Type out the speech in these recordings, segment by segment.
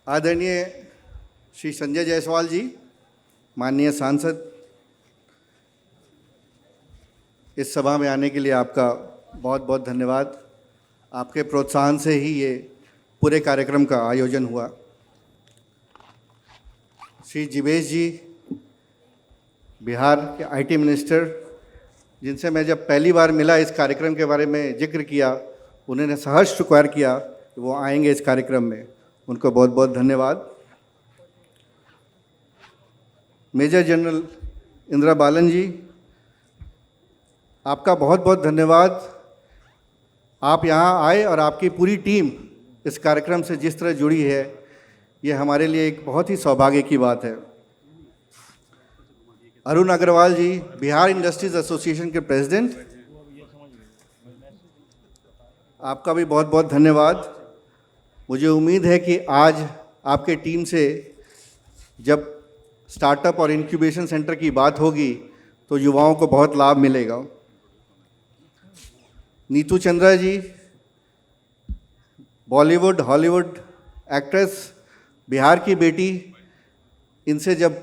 आदरणीय श्री संजय जायसवाल जी, माननीय सांसद, इस सभा में आने के लिए आपका बहुत बहुत धन्यवाद। आपके प्रोत्साहन से ही ये पूरे कार्यक्रम का आयोजन हुआ। श्री जीवेश जी, बिहार के आईटी मिनिस्टर, जिनसे मैं जब पहली बार मिला, इस कार्यक्रम के बारे में जिक्र किया, उन्होंने सहर्ष स्वीकार किया कि वो आएंगे इस कार्यक्रम में। उनको बहुत बहुत धन्यवाद। मेजर जनरल इंदिरा बालन जी, आपका बहुत बहुत धन्यवाद। आप यहाँ आए और आपकी पूरी टीम इस कार्यक्रम से जिस तरह जुड़ी है, ये हमारे लिए एक बहुत ही सौभाग्य की बात है। अरुण अग्रवाल जी, बिहार इंडस्ट्रीज एसोसिएशन के प्रेसिडेंट, आपका भी बहुत बहुत धन्यवाद। मुझे उम्मीद है कि आज आपके टीम से जब स्टार्टअप और इंक्यूबेशन सेंटर की बात होगी तो युवाओं को बहुत लाभ मिलेगा। नीतू चंद्रा जी, बॉलीवुड हॉलीवुड एक्ट्रेस, बिहार की बेटी, इनसे जब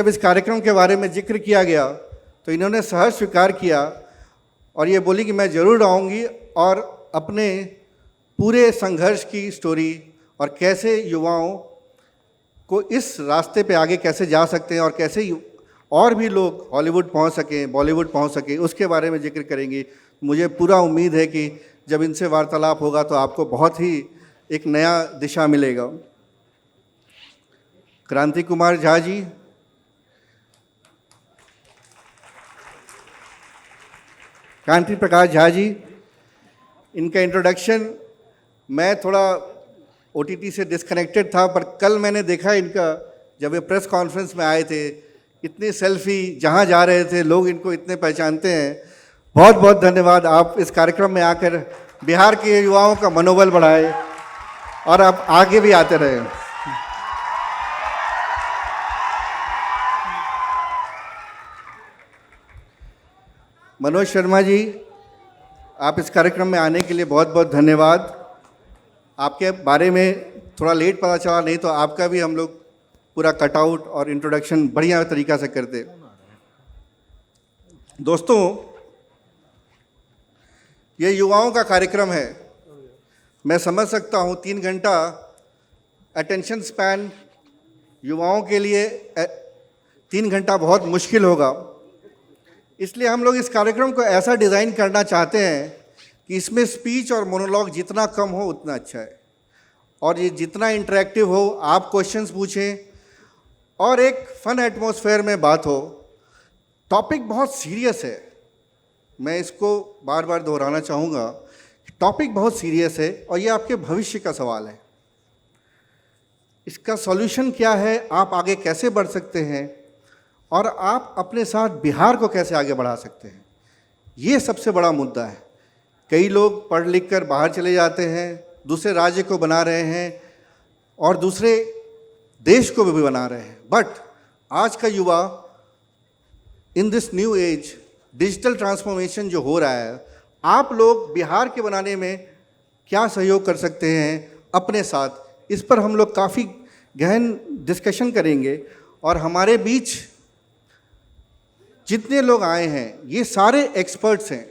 इस कार्यक्रम के बारे में जिक्र किया गया तो इन्होंने सहर्ष स्वीकार किया और ये बोली कि मैं ज़रूर आऊँगी और अपने पूरे संघर्ष की स्टोरी और कैसे युवाओं को इस रास्ते पे आगे कैसे जा सकते हैं और कैसे और भी लोग हॉलीवुड पहुंच सकें, बॉलीवुड पहुंच सकें, उसके बारे में जिक्र करेंगी। मुझे पूरा उम्मीद है कि जब इनसे वार्तालाप होगा तो आपको बहुत ही एक नया दिशा मिलेगा। क्रांति कुमार झा जी, कांति प्रकाश झा जी, इनका इंट्रोडक्शन मैं थोड़ा ओटीटी से डिस्कनेक्टेड था, पर कल मैंने देखा इनका, जब ये प्रेस कॉन्फ्रेंस में आए थे, इतनी सेल्फी, जहाँ जा रहे थे लोग इनको इतने पहचानते हैं। बहुत बहुत धन्यवाद। आप इस कार्यक्रम में आकर बिहार के युवाओं का मनोबल बढ़ाए और आप आगे भी आते रहे। मनोज शर्मा जी, आप इस कार्यक्रम में आने के लिए बहुत बहुत धन्यवाद। आपके बारे में थोड़ा लेट पता चला, नहीं तो आपका भी हम लोग पूरा कटआउट और इंट्रोडक्शन बढ़िया तरीक़ा से करते। दोस्तों, ये युवाओं का कार्यक्रम है। मैं समझ सकता हूँ 3 घंटा अटेंशन स्पैन युवाओं के लिए 3 घंटा बहुत मुश्किल होगा। इसलिए हम लोग इस कार्यक्रम को ऐसा डिज़ाइन करना चाहते हैं कि इसमें स्पीच और मोनोलॉग जितना कम हो उतना अच्छा है, और ये जितना इंटरेक्टिव हो, आप क्वेश्चंस पूछें और एक फन एटमॉस्फेयर में बात हो। टॉपिक बहुत सीरियस है, मैं इसको बार बार दोहराना चाहूँगा। टॉपिक बहुत सीरियस है और ये आपके भविष्य का सवाल है। इसका सॉल्यूशन क्या है, आप आगे कैसे बढ़ सकते हैं और आप अपने साथ बिहार को कैसे आगे बढ़ा सकते हैं, ये सबसे बड़ा मुद्दा है। कई लोग पढ़ लिख कर बाहर चले जाते हैं, दूसरे राज्य को बना रहे हैं और दूसरे देश को भी बना रहे हैं। बट आज का युवा in this new age, digital transformation जो हो रहा है, आप लोग बिहार के बनाने में क्या सहयोग कर सकते हैं अपने साथ, इस पर हम लोग काफ़ी गहन डिस्कशन करेंगे। और हमारे बीच जितने लोग आए हैं ये सारे एक्सपर्ट्स हैं,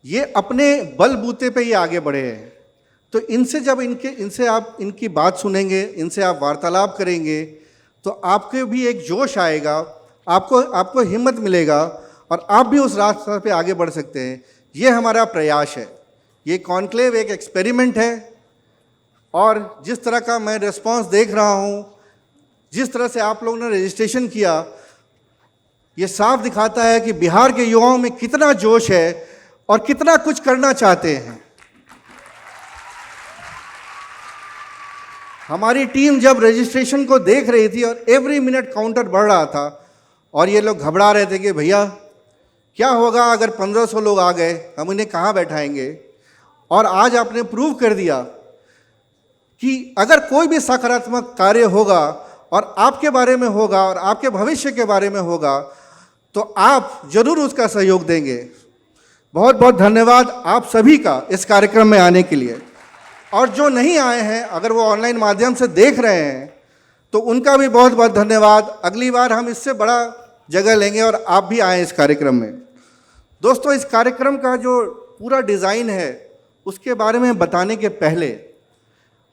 ये अपने बलबूते पे ही आगे बढ़े हैं। तो इनसे जब इनसे आप इनकी बात सुनेंगे, इनसे आप वार्तालाप करेंगे, तो आपके भी एक जोश आएगा, आपको हिम्मत मिलेगा और आप भी उस रास्ते पे आगे बढ़ सकते हैं। ये हमारा प्रयास है। ये कॉन्क्लेव एक एक्सपेरिमेंट है और जिस तरह का मैं रिस्पांस देख रहा हूँ, जिस तरह से आप लोगों ने रजिस्ट्रेशन किया, ये साफ दिखाता है कि बिहार के युवाओं में कितना जोश है और कितना कुछ करना चाहते हैं। हमारी टीम जब रजिस्ट्रेशन को देख रही थी और एवरी मिनट काउंटर बढ़ रहा था और ये लोग घबरा रहे थे कि भैया क्या होगा अगर 1500 लोग आ गए, हम इन्हें कहाँ बैठाएंगे। और आज आपने प्रूव कर दिया कि अगर कोई भी सकारात्मक कार्य होगा और आपके बारे में होगा और आपके भविष्य के बारे में होगा तो आप जरूर उसका सहयोग देंगे। बहुत बहुत धन्यवाद आप सभी का इस कार्यक्रम में आने के लिए। और जो नहीं आए हैं, अगर वो ऑनलाइन माध्यम से देख रहे हैं, तो उनका भी बहुत बहुत धन्यवाद। अगली बार हम इससे बड़ा जगह लेंगे और आप भी आएँ इस कार्यक्रम में। दोस्तों, इस कार्यक्रम का जो पूरा डिज़ाइन है उसके बारे में बताने के पहले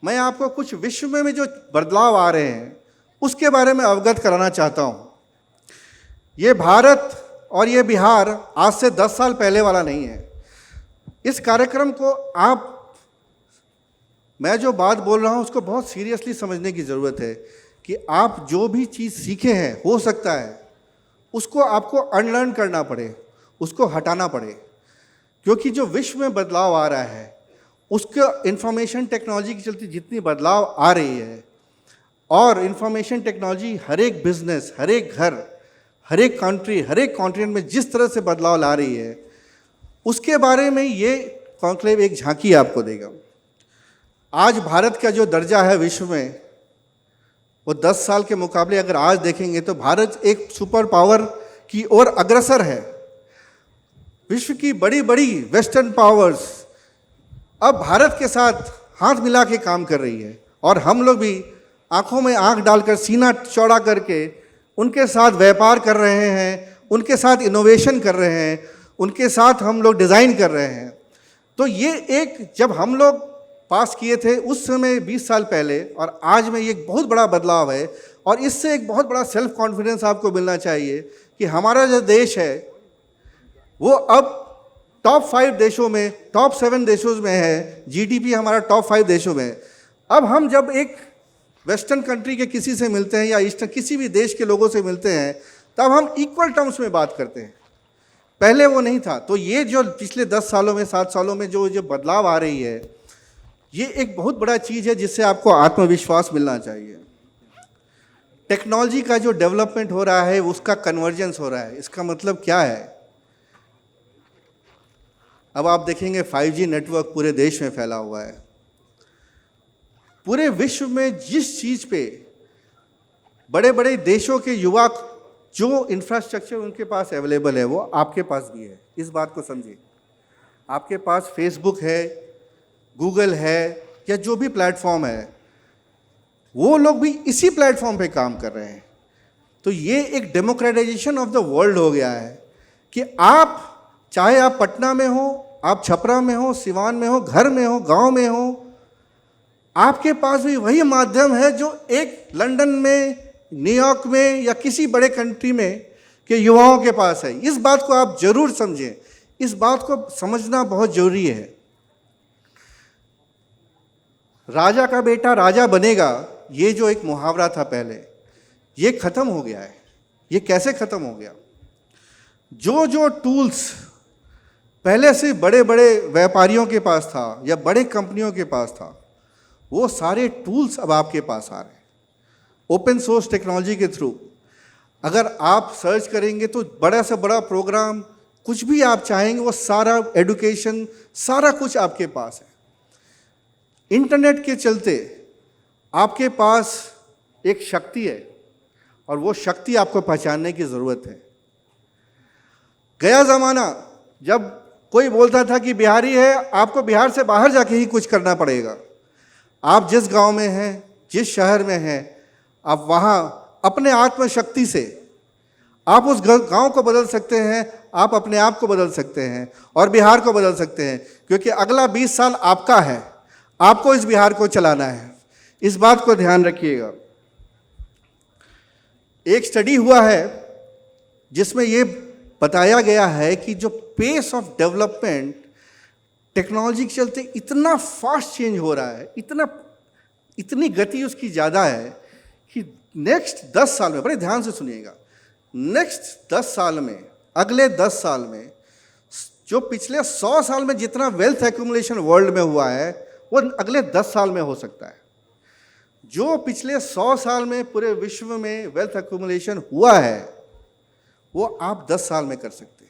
मैं आपको कुछ विश्व में जो बदलाव आ रहे हैं उसके बारे में अवगत कराना चाहता हूँ। ये भारत और ये बिहार आज से 10 साल पहले वाला नहीं है। इस कार्यक्रम को मैं जो बात बोल रहा हूँ उसको बहुत सीरियसली समझने की ज़रूरत है कि आप जो भी चीज़ सीखे हैं, हो सकता है उसको आपको अनलर्न करना पड़े, उसको हटाना पड़े, क्योंकि जो विश्व में बदलाव आ रहा है उसका इंफॉर्मेशन टेक्नोलॉजी के चलते जितनी बदलाव आ रही है, और इंफॉर्मेशन टेक्नोलॉजी हर एक बिजनेस, हर एक घर, हर एक कंट्री, हर एक कॉन्टिनेंट में जिस तरह से बदलाव ला रही है, उसके बारे में ये कॉन्क्लेव एक झांकी आपको देगा। आज भारत का जो दर्जा है विश्व में, वो 10 साल के मुकाबले अगर आज देखेंगे तो भारत एक सुपर पावर की ओर अग्रसर है। विश्व की बड़ी बड़ी वेस्टर्न पावर्स अब भारत के साथ हाथ मिला के काम कर रही है, और हम लोग भी आंखों में आंख डालकर, सीना चौड़ा करके उनके साथ व्यापार कर रहे हैं, उनके साथ इनोवेशन कर रहे हैं, उनके साथ हम लोग डिज़ाइन कर रहे हैं। तो ये एक, जब हम लोग पास किए थे उस समय 20 साल पहले और आज में ये एक बहुत बड़ा बदलाव है, और इससे एक बहुत बड़ा सेल्फ कॉन्फिडेंस आपको मिलना चाहिए कि हमारा जो देश है वो अब टॉप 5 देशों में, टॉप 7 देशों में है। जीडीपी हमारा टॉप 5 देशों में है। अब हम जब एक वेस्टर्न कंट्री के किसी से मिलते हैं या ईस्टर्न किसी भी देश के लोगों से मिलते हैं, तब हम इक्वल टर्म्स में बात करते हैं। पहले वो नहीं था। तो ये जो पिछले 10 सालों में, 7 सालों में जो बदलाव आ रही है, ये एक बहुत बड़ा चीज़ है जिससे आपको आत्मविश्वास मिलना चाहिए। टेक्नोलॉजी का जो डेवलपमेंट हो रहा है उसका कन्वर्जेंस हो रहा है। इसका मतलब क्या है? अब आप देखेंगे 5G नेटवर्क पूरे देश में फैला हुआ है। पूरे विश्व में जिस चीज़ पे बड़े बड़े देशों के युवा जो इंफ्रास्ट्रक्चर उनके पास अवेलेबल है वो आपके पास भी है। इस बात को समझिए। आपके पास फेसबुक है, गूगल है, या जो भी प्लेटफॉर्म है, वो लोग भी इसी प्लेटफॉर्म पे काम कर रहे हैं। तो ये एक डेमोक्रेटाइजेशन ऑफ द वर्ल्ड हो गया है कि आप, चाहे आप पटना में हो, आप छपरा में हो, सिवान में हो, घर में हो, गांव में हो, आपके पास भी वही माध्यम है जो एक लंदन में, न्यूयॉर्क में या किसी बड़े कंट्री में के युवाओं के पास है। इस बात को आप जरूर समझें। इस बात को समझना बहुत जरूरी है। राजा का बेटा राजा बनेगा, ये जो एक मुहावरा था पहले, ये खत्म हो गया है। ये कैसे खत्म हो गया? जो जो टूल्स पहले से बड़े बड़े व्यापारियों के पास था या बड़े कंपनियों के पास था, वो सारे टूल्स अब आपके पास आ रहे हैं ओपन सोर्स टेक्नोलॉजी के थ्रू। अगर आप सर्च करेंगे तो बड़ा से बड़ा प्रोग्राम, कुछ भी आप चाहेंगे वो सारा, एडुकेशन, सारा कुछ आपके पास है। इंटरनेट के चलते आपके पास एक शक्ति है, और वो शक्ति आपको पहचानने की ज़रूरत है। गया ज़माना जब कोई बोलता था कि बिहारी है, आपको बिहार से बाहर जाके ही कुछ करना पड़ेगा। आप जिस गांव में हैं, जिस शहर में हैं, आप वहाँ अपने आत्मशक्ति से आप उस गांव को बदल सकते हैं, आप अपने आप को बदल सकते हैं और बिहार को बदल सकते हैं, क्योंकि अगला 20 साल आपका है। आपको इस बिहार को चलाना है। इस बात को ध्यान रखिएगा। एक स्टडी हुआ है जिसमें ये बताया गया है कि जो पेस ऑफ डेवलपमेंट टेक्नोलॉजी के चलते इतना फास्ट चेंज हो रहा है, इतनी गति उसकी ज़्यादा है कि नेक्स्ट 10 साल में, बड़े ध्यान से सुनिएगा, नेक्स्ट 10 साल में, अगले 10 साल में, जो पिछले 100 साल में जितना वेल्थ एक्यूमुलेशन वर्ल्ड में हुआ है वो अगले 10 साल में हो सकता है। जो पिछले 100 साल में पूरे विश्व में वेल्थ एक्यूमुलेशन हुआ है वो आप 10 साल में कर सकते हैं।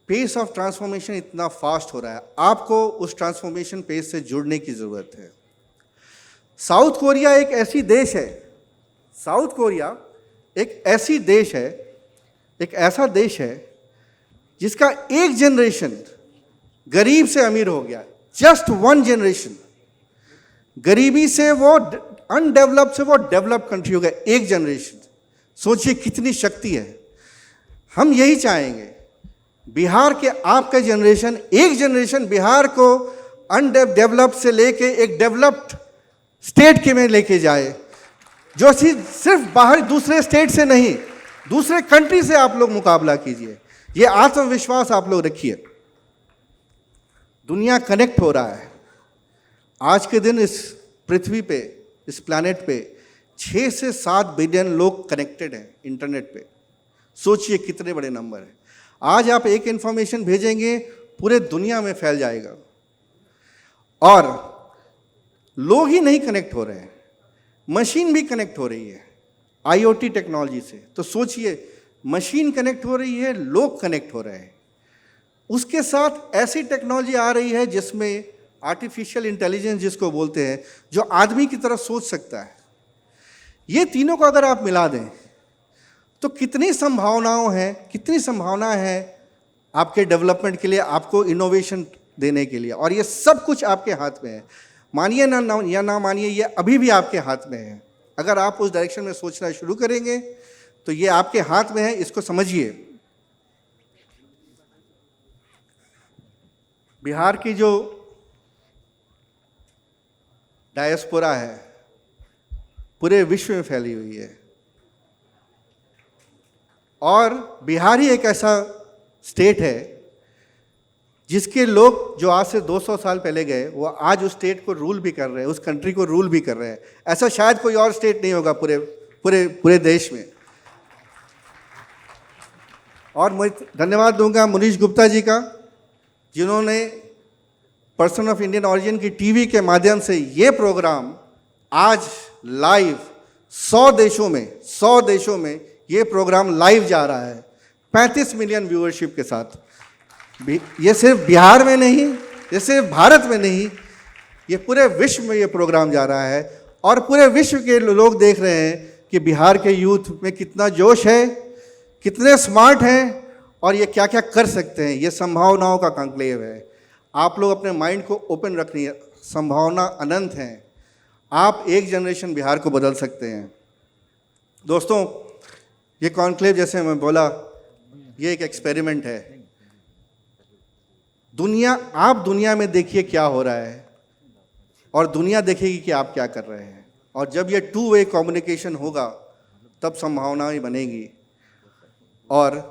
पेस ऑफ ट्रांसफॉर्मेशन इतना फास्ट हो रहा है, आपको उस ट्रांसफॉर्मेशन पेस से जुड़ने की ज़रूरत है। साउथ कोरिया एक ऐसी देश है, साउथ कोरिया एक ऐसी देश है, एक ऐसा देश है जिसका एक जनरेशन गरीब से अमीर हो गया, जस्ट वन जनरेशन, गरीबी से वो अनडेवलप्ड से वो डेवलप कंट्री हो गया, एक जनरेशन। सोचिए कितनी शक्ति है। हम यही चाहेंगे, बिहार के आपका जनरेशन, एक जनरेशन बिहार को अनडेवलप्ड से लेके एक डेवलप्ड स्टेट के में लेके जाए, जो सिर्फ बाहर दूसरे स्टेट से नहीं, दूसरे कंट्री से आप लोग मुकाबला कीजिए। ये आत्मविश्वास आप लोग रखिए। दुनिया कनेक्ट हो रहा है। आज के दिन इस पृथ्वी पे, इस प्लैनेट पे 6 से 7 बिलियन लोग कनेक्टेड हैं इंटरनेट पे। सोचिए कितने बड़े नंबर हैं। आज आप एक इंफॉर्मेशन भेजेंगे, पूरे दुनिया में फैल जाएगा। और लोग ही नहीं कनेक्ट हो रहे हैं, मशीन भी कनेक्ट हो रही है आईओटी टेक्नोलॉजी से। तो सोचिए, मशीन कनेक्ट हो रही है, लोग कनेक्ट हो रहे हैं। उसके साथ ऐसी टेक्नोलॉजी आ रही है जिसमें आर्टिफिशियल इंटेलिजेंस जिसको बोलते हैं, जो आदमी की तरह सोच सकता है। ये तीनों को अगर आप मिला दें तो कितनी संभावनाओं हैं, कितनी संभावना है आपके डेवलपमेंट के लिए, आपको इनोवेशन देने के लिए। और ये सब कुछ आपके हाथ में है। मानिए ना या ना मानिए, ये अभी भी आपके हाथ में है। अगर आप उस डायरेक्शन में सोचना शुरू करेंगे तो ये आपके हाथ में है, इसको समझिए। बिहार की जो डायस्पोरा है पूरे विश्व में फैली हुई है, और बिहार ही एक ऐसा स्टेट है जिसके लोग जो आज से 200 साल पहले गए, वो आज उस स्टेट को रूल भी कर रहे हैं, उस कंट्री को रूल भी कर रहे हैं। ऐसा शायद कोई और स्टेट नहीं होगा पूरे पूरे पूरे देश में। और मैं धन्यवाद दूंगा मुनीश गुप्ता जी का, जिन्होंने पर्सन ऑफ इंडियन ऑरिजिन की टीवी के माध्यम से ये प्रोग्राम आज लाइव 100 देशों में ये प्रोग्राम लाइव जा रहा है 35 मिलियन व्यूअरशिप के साथ। ये सिर्फ बिहार में नहीं, ये सिर्फ भारत में नहीं, ये पूरे विश्व में ये प्रोग्राम जा रहा है। और पूरे विश्व के लोग देख रहे हैं कि बिहार के यूथ में कितना जोश है, कितने स्मार्ट हैं, और ये क्या क्या कर सकते हैं। ये संभावनाओं का कंक्लेव है। आप लोग अपने माइंड को ओपन रखनी है, संभावना अनंत है। आप एक जनरेशन बिहार को बदल सकते हैं। दोस्तों, ये कॉन्क्लेव, जैसे मैं बोला, ये एक एक्सपेरिमेंट है। आप दुनिया में देखिए क्या हो रहा है, और दुनिया देखेगी कि आप क्या कर रहे हैं। और जब ये 2 वे कम्युनिकेशन होगा तब संभावनाएं बनेगी, और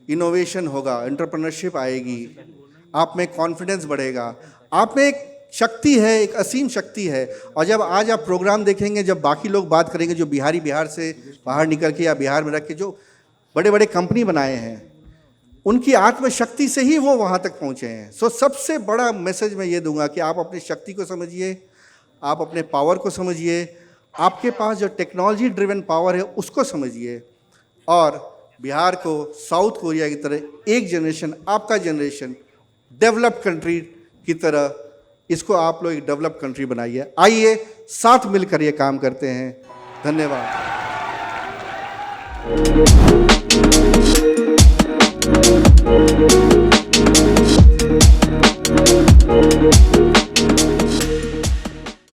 इनोवेशन होगा, एंटरप्रेन्योरशिप आएगी, आप में कॉन्फिडेंस बढ़ेगा। आप में एक शक्ति है, एक असीम शक्ति है। और जब आज आप प्रोग्राम देखेंगे, जब बाकी लोग बात करेंगे, जो बिहार से बाहर निकल के या बिहार में रख के जो बड़े बड़े कंपनी बनाए हैं, उनकी आत्मशक्ति से ही वो वहाँ तक पहुँचे हैं। सो सबसे बड़ा मैसेज मैं ये दूंगा कि आप अपनी शक्ति को समझिए, आप अपने पावर को समझिए, आपके पास जो टेक्नोलॉजी ड्रिवन पावर है उसको समझिए, और बिहार को साउथ कोरिया की तरह एक जनरेशन, आपका जनरेशन डेवलप्ड कंट्री की तरह, इसको आप लोग एक डेवलप्ड कंट्री बनाइए। आइए साथ मिलकर ये काम करते हैं। धन्यवाद।